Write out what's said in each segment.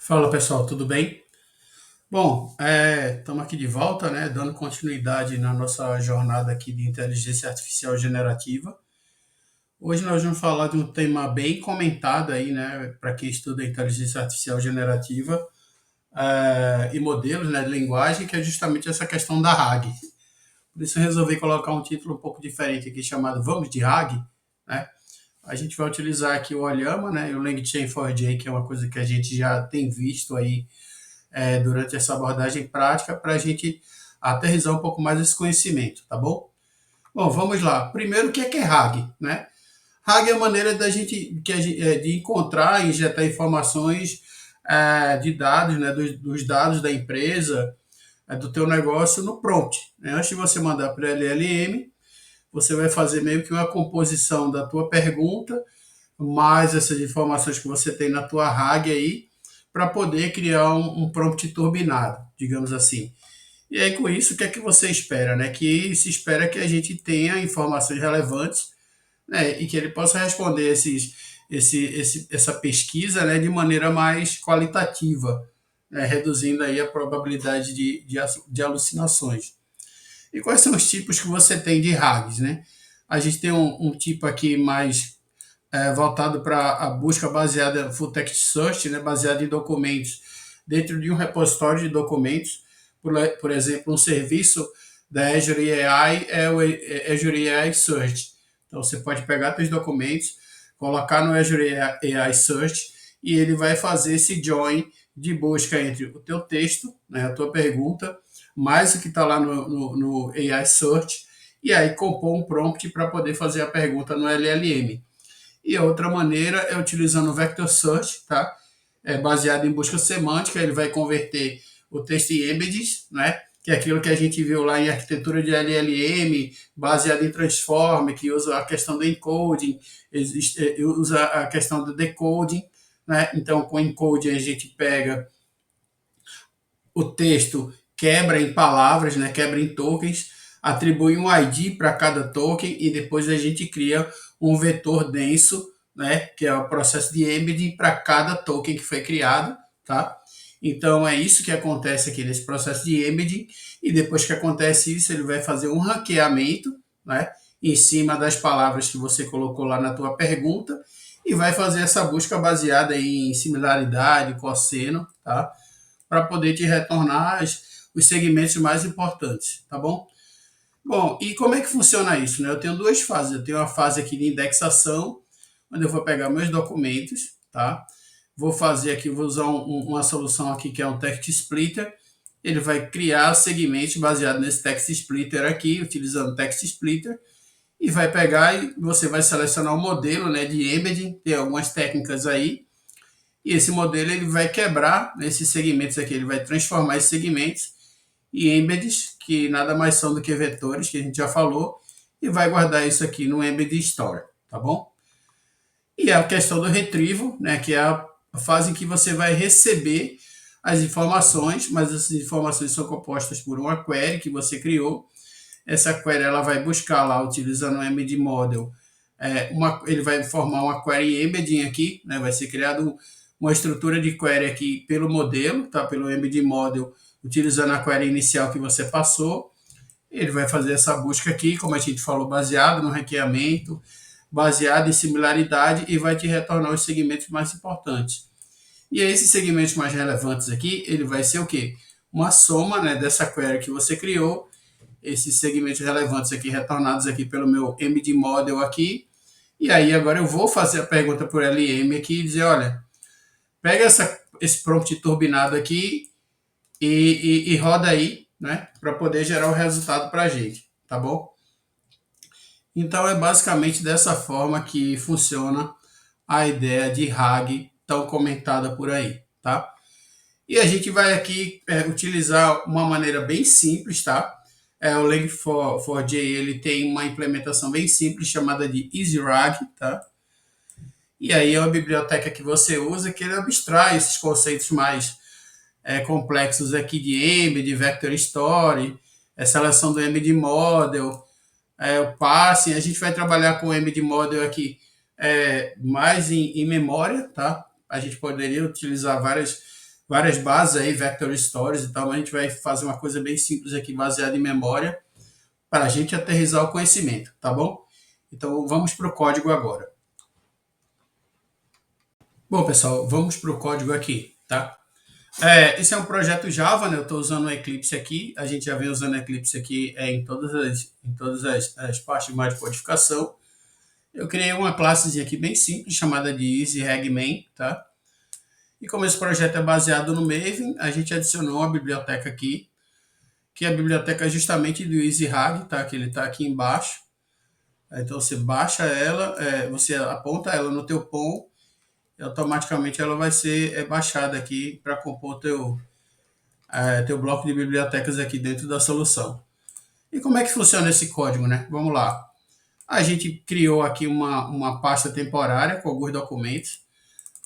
Fala pessoal, tudo bem? Bom, estamos aqui de volta, né, dando continuidade na nossa jornada aqui de inteligência artificial generativa. Hoje nós vamos falar de um tema bem comentado aí, né, para quem estuda inteligência artificial generativa e modelos, né, de linguagem, que é justamente essa questão da RAG. Por isso eu resolvi colocar um título um pouco diferente aqui chamado Vamos de RAG, né? A gente vai utilizar aqui o Olhama, né, e o LangChain4j, que é uma coisa que a gente já tem visto aí durante essa abordagem prática para a gente aterrizar um pouco mais esse conhecimento, tá bom? Bom, vamos lá. Primeiro, o que é RAG, né? RAG é a maneira da gente, de encontrar e injetar informações de dados, né, dos dados da empresa, do teu negócio no prompt. Né? Antes de você mandar para o LLM, você vai fazer meio que uma composição da tua pergunta, mais essas informações que você tem na tua RAG aí, para poder criar um prompt turbinado, digamos assim. E aí, com isso, o que é que você espera? Né? Que se espera que a gente tenha informações relevantes, né? E que ele possa responder essa pesquisa, né? De maneira mais qualitativa, né? Reduzindo aí a probabilidade de alucinações. E quais são os tipos que você tem de RAGs? Né? A gente tem um tipo aqui mais voltado para a busca baseada full text search, né, baseada em documentos dentro de um repositório de documentos. Por exemplo, um serviço da Azure AI é o Azure AI Search. Então você pode pegar seus documentos, colocar no Azure AI Search e ele vai fazer esse join de busca entre o teu texto, né, a tua pergunta, mais o que está lá no AI Search, e aí compor um prompt para poder fazer a pergunta no LLM. E a outra maneira é utilizando o Vector Search, tá? Baseado em busca semântica, ele vai converter o texto em embeddings, né? Que é aquilo que a gente viu lá em arquitetura de LLM, baseado em transform, que usa a questão do encoding, usa a questão do decoding, né? Então, com encoding a gente pega o texto, quebra em palavras, né? Quebra em tokens, atribui um ID para cada token e depois a gente cria um vetor denso, né, que é o processo de embedding para cada token que foi criado, tá? Então é isso que acontece aqui nesse processo de embedding e depois que acontece isso, ele vai fazer um ranqueamento, né, em cima das palavras que você colocou lá na tua pergunta e vai fazer essa busca baseada em similaridade, cosseno, tá? Para poder te retornar os segmentos mais importantes, tá bom? Bom, e como é que funciona isso? Né? Eu tenho duas fases. Eu tenho uma fase aqui de indexação, onde eu vou pegar meus documentos, tá? Vou fazer aqui, vou usar uma solução aqui que é um text splitter. Ele vai criar segmentos baseado nesse text splitter aqui, utilizando text splitter, e vai pegar e você vai selecionar o modelo, né, de embedding, tem algumas técnicas aí, e esse modelo ele vai quebrar esses segmentos aqui, ele vai transformar esses segmentos e embeds, que nada mais são do que vetores, que a gente já falou, e vai guardar isso aqui no embed store, tá bom? E a questão do retrieval, né, que é a fase em que você vai receber as informações, mas essas informações são compostas por uma query que você criou. Essa query ela vai buscar lá, utilizando o embed model, ele vai formar uma query embedding aqui, né, vai ser criado uma estrutura de query aqui pelo modelo, tá, pelo embed model, utilizando a query inicial que você passou. Ele vai fazer essa busca aqui, como a gente falou, baseado no ranqueamento, baseado em similaridade e vai te retornar os segmentos mais importantes. E aí, esses segmentos mais relevantes aqui, ele vai ser o quê? Uma soma, né, dessa query que você criou, esses segmentos relevantes aqui retornados aqui pelo meu MD Model aqui. E aí agora eu vou fazer a pergunta por LM aqui e dizer, olha, pega esse prompt turbinado aqui e roda aí, né, para poder gerar o resultado para a gente, tá bom? Então é basicamente dessa forma que funciona a ideia de RAG tão comentada por aí, tá? E a gente vai aqui utilizar uma maneira bem simples, tá? O Log4j ele tem uma implementação bem simples chamada de EasyRAG, tá? E aí é uma biblioteca que você usa que ele abstrai esses conceitos mais complexos aqui de EMB, de Vector Story, a seleção do embed model, o parsing. A gente vai trabalhar com o embed model aqui mais em memória, tá? A gente poderia utilizar várias bases aí, vector stories e tal, mas a gente vai fazer uma coisa bem simples aqui, baseada em memória, para a gente aterrissar o conhecimento, tá bom? Então vamos para o código agora. Bom, pessoal, vamos para o código aqui, tá? Esse é um projeto Java, né? Eu estou usando o Eclipse aqui. A gente já vem usando o Eclipse aqui em todas as partes mais de codificação. Eu criei uma classezinha aqui bem simples, chamada de EasyRegMain, tá? E como esse projeto é baseado no Maven, a gente adicionou uma biblioteca aqui, que é a biblioteca justamente do EasyRag, tá? Que ele está aqui embaixo. Então você baixa ela, você aponta ela no teu POM e automaticamente ela vai ser baixada aqui para compor teu bloco de bibliotecas aqui dentro da solução. E como é que funciona esse código, né? Vamos lá. A gente criou aqui uma pasta temporária com alguns documentos.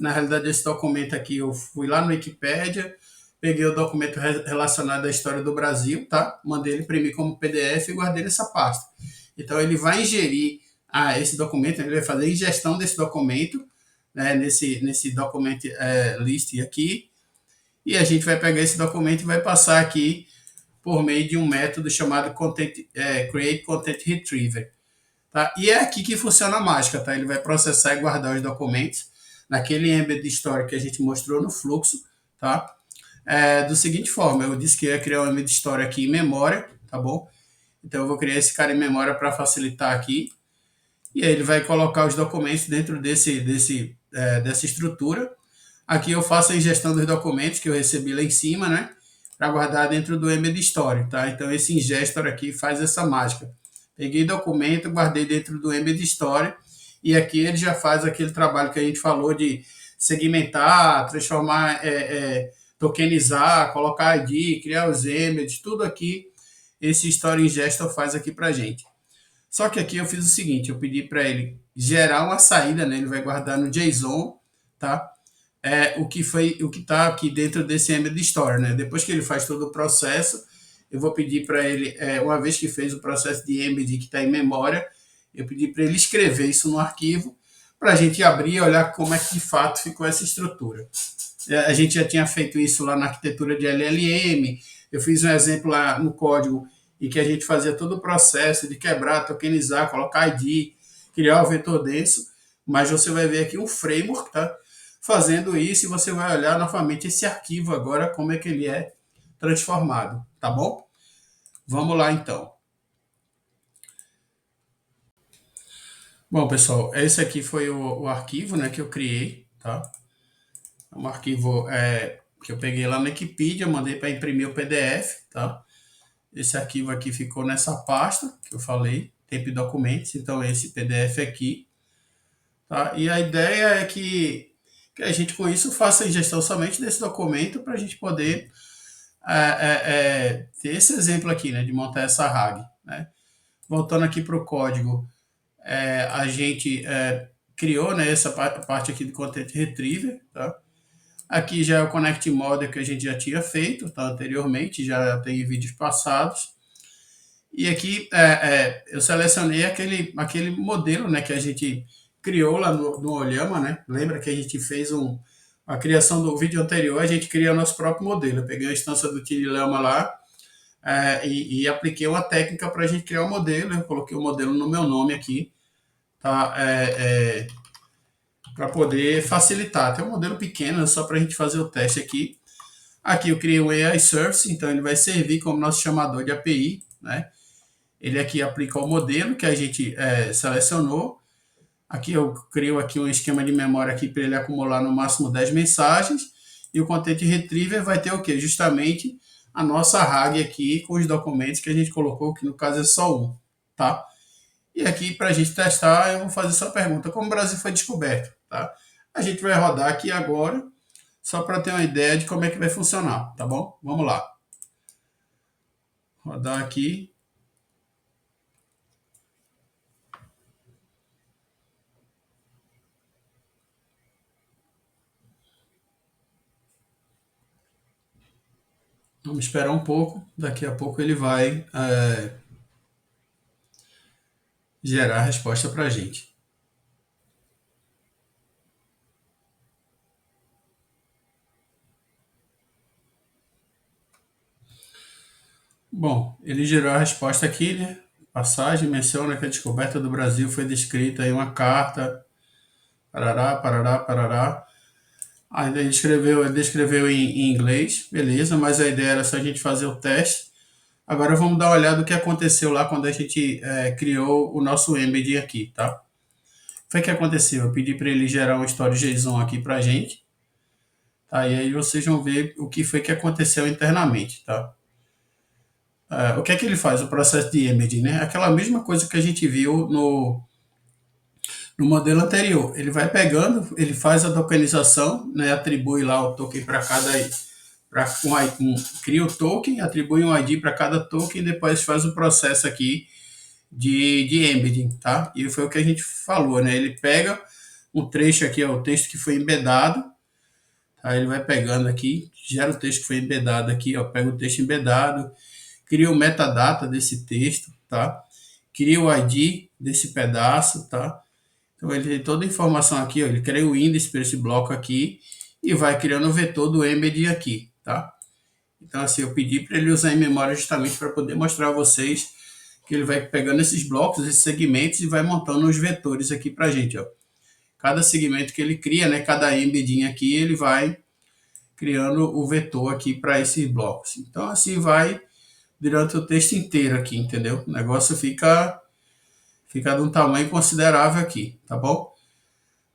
Na realidade, esse documento aqui, eu fui lá no Wikipedia, peguei o documento relacionado à história do Brasil, tá? Mandei ele imprimir como PDF e guardei nessa pasta. Então, ele vai ingerir esse documento, ele vai fazer a ingestão desse documento, né, nesse documento list aqui, e a gente vai pegar esse documento e vai passar aqui por meio de um método chamado Create Content Retriever. Tá? E é aqui que funciona a mágica, tá? Ele vai processar e guardar os documentos naquele embed story que a gente mostrou no fluxo, tá? Do seguinte forma, eu disse que eu ia criar um embed story aqui em memória, tá bom? Então eu vou criar esse cara em memória para facilitar aqui. E aí ele vai colocar os documentos dentro dessa estrutura. Aqui eu faço a ingestão dos documentos que eu recebi lá em cima, né? Para guardar dentro do embed story, tá? Então esse ingestor aqui faz essa mágica. Peguei documento, guardei dentro do embed story e aqui ele já faz aquele trabalho que a gente falou de segmentar, transformar, tokenizar, colocar ID, criar os embeds, tudo aqui esse story ingestor faz aqui para gente. Só que aqui eu fiz o seguinte, eu pedi para ele gerar uma saída, né? Ele vai guardar no JSON, tá? O que está aqui dentro desse embed story, né? Depois que ele faz todo o processo, eu vou pedir para ele, uma vez que fez o processo de embed que está em memória, eu pedi para ele escrever isso no arquivo para a gente abrir e olhar como é que de fato ficou essa estrutura. A gente já tinha feito isso lá na arquitetura de LLM, eu fiz um exemplo lá no código em que a gente fazia todo o processo de quebrar, tokenizar, colocar ID, criar o vetor denso, mas você vai ver aqui um framework, tá? Fazendo isso e você vai olhar novamente esse arquivo agora, como é que ele é transformado, tá bom? Vamos lá então. Bom, pessoal, esse aqui foi o arquivo, né, que eu criei, tá? É um arquivo que eu peguei lá na Wikipedia, mandei para imprimir o PDF, tá? Esse arquivo aqui ficou nessa pasta que eu falei, tempo e documentos, então esse PDF aqui, tá? E a ideia é que a gente com isso faça a ingestão somente desse documento para a gente poder ter esse exemplo aqui, né, de montar essa RAG, né? Voltando aqui para o código, a gente criou, né, essa parte aqui do Content Retriever, tá? Aqui já é o Connect Model que a gente já tinha feito, tá, anteriormente, já tem vídeos passados. E aqui eu selecionei aquele modelo, né, que a gente criou lá no Olhama, né? Lembra que a gente fez a criação do vídeo anterior, a gente cria nosso próprio modelo. Eu peguei a instância do Tililama lá e apliquei uma técnica para a gente criar um modelo. Eu coloquei o modelo no meu nome aqui, tá? Para poder facilitar. Tem um modelo pequeno, só para a gente fazer o teste aqui. Aqui eu criei o AI Service, então ele vai servir como nosso chamador de API, né? Ele aqui aplica o modelo que a gente selecionou. Aqui eu crio aqui um esquema de memória aqui para ele acumular no máximo 10 mensagens. E o Content Retriever vai ter o quê? Justamente a nossa RAG aqui com os documentos que a gente colocou, que no caso é só um, tá? E aqui para a gente testar, eu vou fazer essa pergunta: como o Brasil foi descoberto, tá? A gente vai rodar aqui agora, só para ter uma ideia de como é que vai funcionar, tá bom? Vamos lá. Rodar aqui. Vamos esperar um pouco, daqui a pouco ele vai gerar a resposta para a gente. Bom, ele gerou a resposta aqui, né? Passagem menciona que a descoberta do Brasil foi descrita em uma carta, parará, parará, parará. Ainda ele descreveu em inglês, beleza, mas a ideia era só a gente fazer o teste. Agora vamos dar uma olhada no que aconteceu lá quando a gente criou o nosso embed aqui, tá? Foi o que aconteceu, eu pedi para ele gerar um story JSON aqui pra gente, tá? E aí vocês vão ver o que foi que aconteceu internamente, tá? O que é que ele faz, o processo de embedding, né? Aquela mesma coisa que a gente viu no modelo anterior. Ele vai pegando, ele faz a tokenização, né? Atribui lá o token para cada, cria o token, atribui um ID para cada token e depois faz o processo aqui de embedding, tá? E foi o que a gente falou, né? Ele pega um trecho aqui, ó, o texto que foi embedado, tá? Ele vai pegando aqui, gera o texto que foi embedado aqui, ó, pega o texto embedado, cria o metadata desse texto, tá? Cria o ID desse pedaço, tá? Então ele tem toda a informação aqui, ó, ele cria o índice para esse bloco aqui e vai criando o vetor do embed aqui, tá? Então assim, eu pedi para ele usar em memória justamente para poder mostrar a vocês que ele vai pegando esses blocos, esses segmentos e vai montando os vetores aqui para a gente, ó. Cada segmento que ele cria, né, cada embedding aqui, ele vai criando o vetor aqui para esses blocos. Então assim vai durante o texto inteiro aqui, entendeu? O negócio fica de um tamanho considerável aqui, tá bom?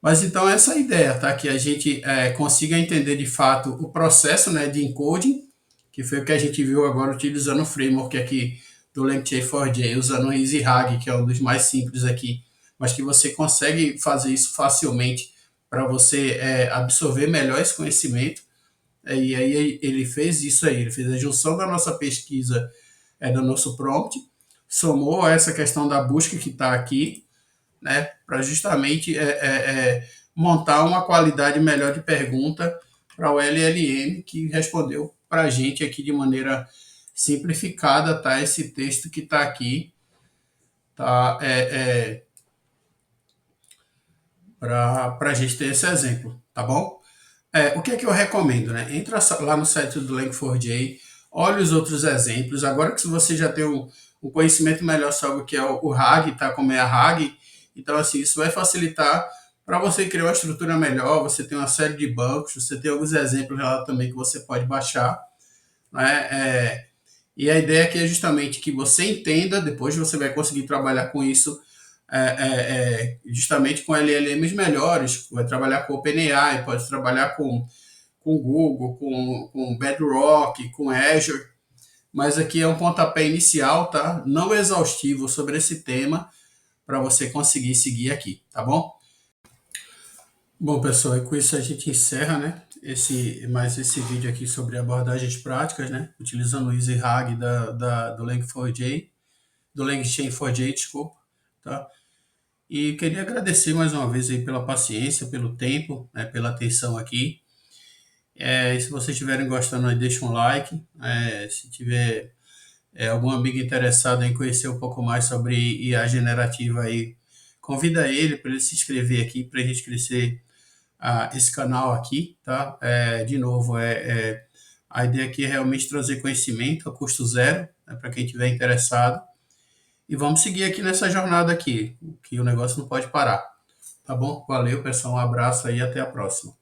Mas então essa é a ideia, tá? Que a gente consiga entender de fato o processo, né, de encoding, que foi o que a gente viu agora utilizando o framework aqui do LangChain4j, usando o EasyRag, que é um dos mais simples aqui, mas que você consegue fazer isso facilmente para você absorver melhor esse conhecimento. E aí ele fez isso aí, ele fez a junção da nossa pesquisa, do nosso prompt, somou a essa questão da busca que está aqui, né, para justamente montar uma qualidade melhor de pergunta para o LLM, que respondeu para a gente aqui de maneira simplificada, tá? Esse texto que está aqui, tá? Para a gente ter esse exemplo, tá bom? O que é que eu recomendo, né? Entra lá no site do Lang4j, olha os outros exemplos. Agora que você já tem um conhecimento melhor sobre o que é o RAG, tá? Como é a RAG, então assim, isso vai facilitar para você criar uma estrutura melhor. Você tem uma série de bancos, você tem alguns exemplos lá também que você pode baixar, né? E a ideia aqui é justamente que você entenda, depois você vai conseguir trabalhar com isso justamente com LLMs melhores, vai trabalhar com OpenAI, pode trabalhar com Google, com Bedrock, com Azure, mas aqui é um pontapé inicial, tá? Não exaustivo sobre esse tema, para você conseguir seguir aqui, tá bom? Bom, pessoal, e com isso a gente encerra, né? Esse vídeo aqui sobre abordagens práticas, né? Utilizando o EasyRag do Lang4j, do LangChain4j, desculpa, tá? E queria agradecer mais uma vez aí pela paciência, pelo tempo, né, pela atenção aqui. E se vocês estiverem gostando, aí deixa um like. Se tiver algum amigo interessado em conhecer um pouco mais sobre IA generativa aí, convida ele para ele se inscrever aqui para a gente crescer esse canal aqui, tá? De novo, a ideia aqui é realmente trazer conhecimento a custo zero, né, para quem estiver interessado. E vamos seguir aqui nessa jornada aqui, que o negócio não pode parar. Tá bom? Valeu, pessoal. Um abraço aí e até a próxima.